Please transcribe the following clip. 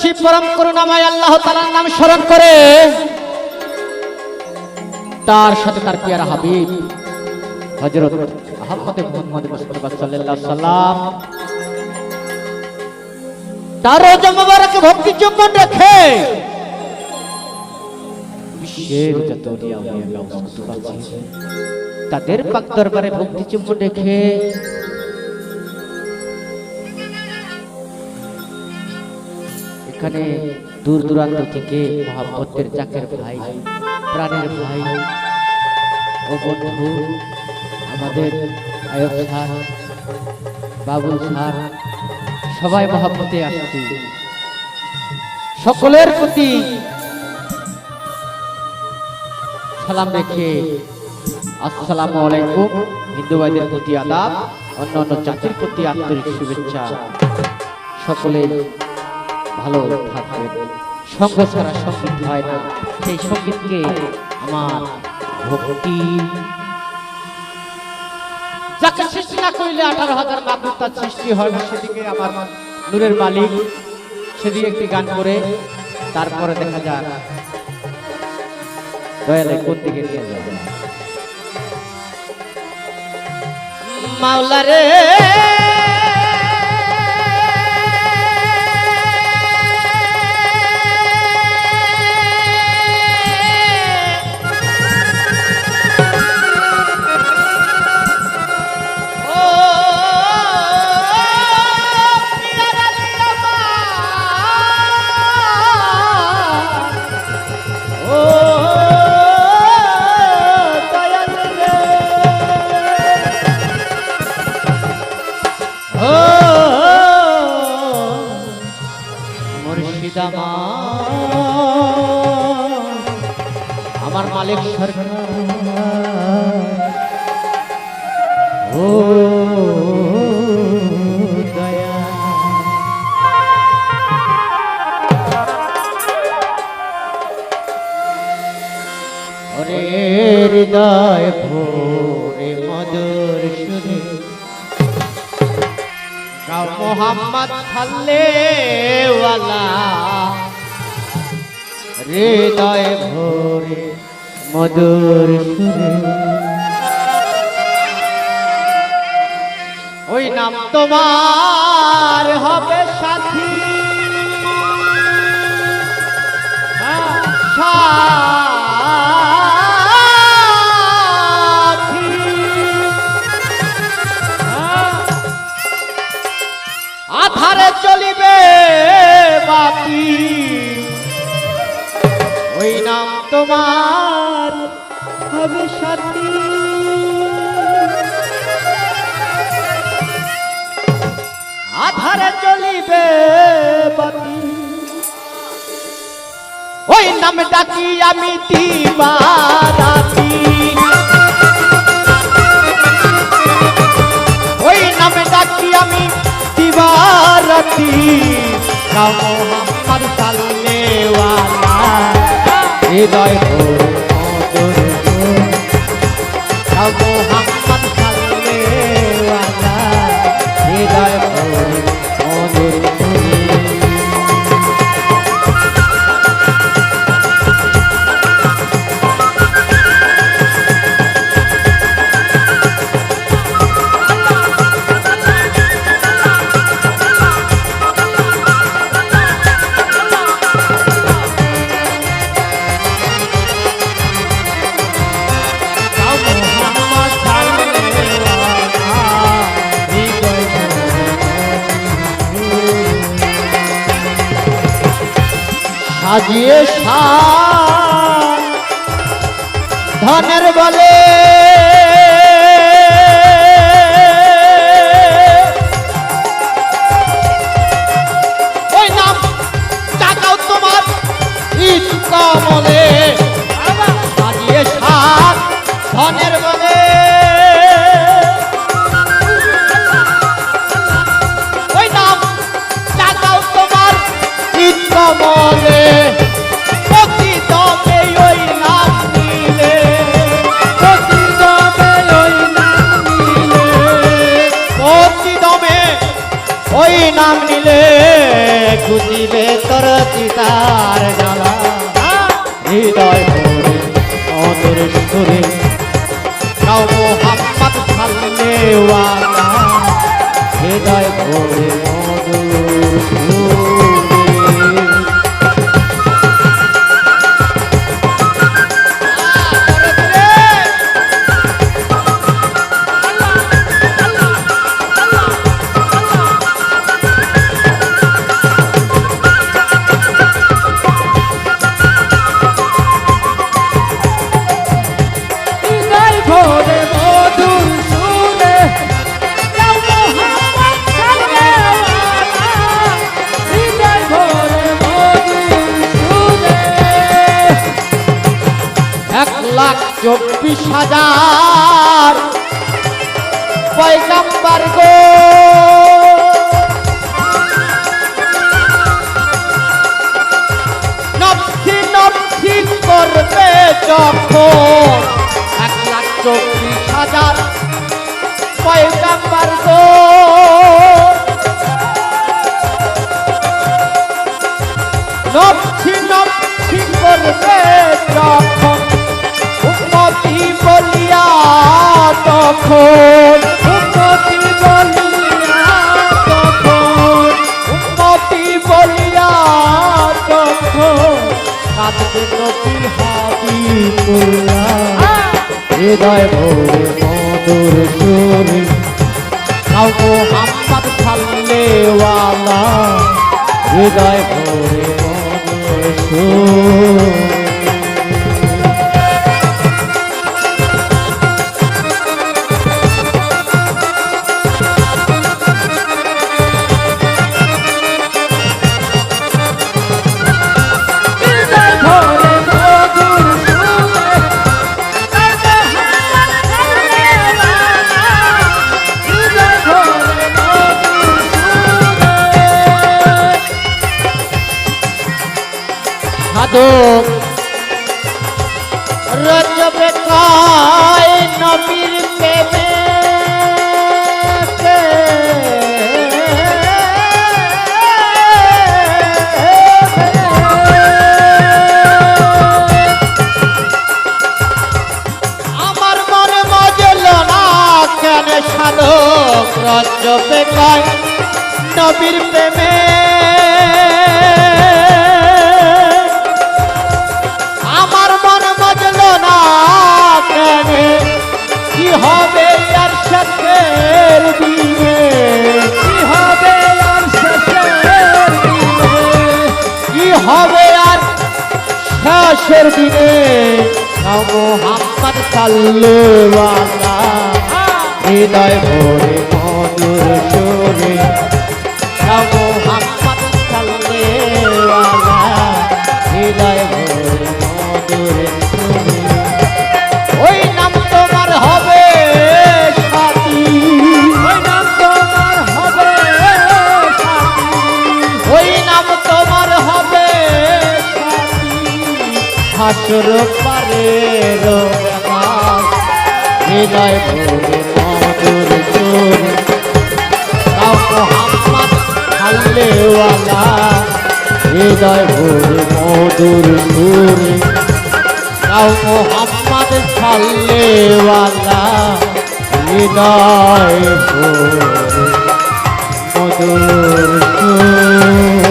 করছি পরম করুণাময় আল্লাহ তাআলার নাম স্মরণ করে, তার সাথে তার পিয়ারা হাবিব হযরত আহমদ মুহাম্মদ মুস্তাফা সাল্লাল্লাহু আলাইহি সাল্লাম তার রওজা মুবারক ভক্তি চুম্বন রেখে বিশ্বের যত ওলিয়া উলিয়া আছে তাদের পাক দরবারে ভক্তি চুম্বন রেখে এখানে দূর দূরান্ত থেকে মহব্বতের জাকের ভাই, প্রাণের ভাই ও বন্ধু আমাদের আয়ব স্যার, বাবুল স্যার সবাই মহব্বতে আসছি। সকলের প্রতি সালাম রেখে আসসালামু আলাইকুম। হিন্দু ভাইদের প্রতি আদাব, অন্যান্য জাতির প্রতি আন্তরিক শুভেচ্ছা। সকলে ভালো থাকবেন। সঙ্গ ছাড়া সঙ্গীত হয় না, সেই সঙ্গীতকে আমার ভক্তি যাকে সৃষ্টি না করলে 18,000 মাবুদ তার সৃষ্টি হয় না, সেদিকে আমার নূরের মালিক সেদিকে একটি গান করে তারপরে দেখা যাক দয়ালে কোন দিকে নিয়ে যাবে। মাওলা রে আমার মালিক সরকার ও দয়া ওরে হৃদয় ভোরে মধুর সুরে গাও মোহাম্মদ সাল্লেওয়ালা, হৃদয় ভোরে মধুর সুরে ওই নাম তোমার হবে সাথী, আধারে চলিবে বাতি, ওই নাম তোমার হবে সাথী। আধারে চলিবে বাতি, ওই নাম ডাকি আমি দিবারাতি, ওই নাম ডাকি আমি দিবারাতি। গাও মোহাম্মদ সাল্লেওয়ালা, হৃদয় ভোরে মধুর সুরে গাও মোহাম্মদ সাল্লেওয়ালা, হৃদয় ভোরে মধুর সুরে। সাজিয়ে ধনের বলে ওই নাম টাকাও তোমার ঈদ কমলে, সাজিয়ে ধনের বলে ওই নাম টাকাও তোমার ঈদ কমলে, প্রতি দমে ওই নাম নিলে, প্রতি তোর চিতার জ্বালা হৃদয় ভরে মধুর সুরে গাও মোহাম্মদ সাল্লেওয়ালা হৃদয় ভরে মধুর সুরে লাখ 24,000 পয়গম্বর গো নফসি নফসি করবে যখন 1,24,000 পয়গম্বর গো নফসি নফসি করবে যখন উম্মতি বলিয়া তখন উম্মতি বলিয়া তখন উম্মতি বলিয়া তখন কাঁদবে নবী হাবিবুল্লাহ হৃদয় ভরে মধুর সুরে গাও মোহাম্মদ সাল্লেওয়ালা হৃদয় ভরে মধুর সুরে সাধক রজবে কয় নবীর প্রেমে আমার মনে মজল না কেন সাধক রজবে কয় নবীর প্রেমে কি হবে আর শেষের দিনে কি হবে আর শেষের দিনে কি হবে আর শেষের দিনে গাও মোহাম্মদ সাল্লেওয়ালা হৃদয় ভরে মধুর সুরে গাও মোহাম্মদ সাল্লেওয়ালা হৃদয় ভরে মধুর সুরে ওই নাম তোমার হবে সাথী ওই নাম তোমার হবে সাথী ওই নাম তোমার হবে সাথী হাসর পারের হৃদয় ভরে মধুর সুরে গাও মোহাম্মদ সাল্লেওয়ালা হৃদয় ভরে মধুর সুরে গাও মোহাম্মদ সাল্লেওয়ালা হৃদয় ভরে মধুর সুরে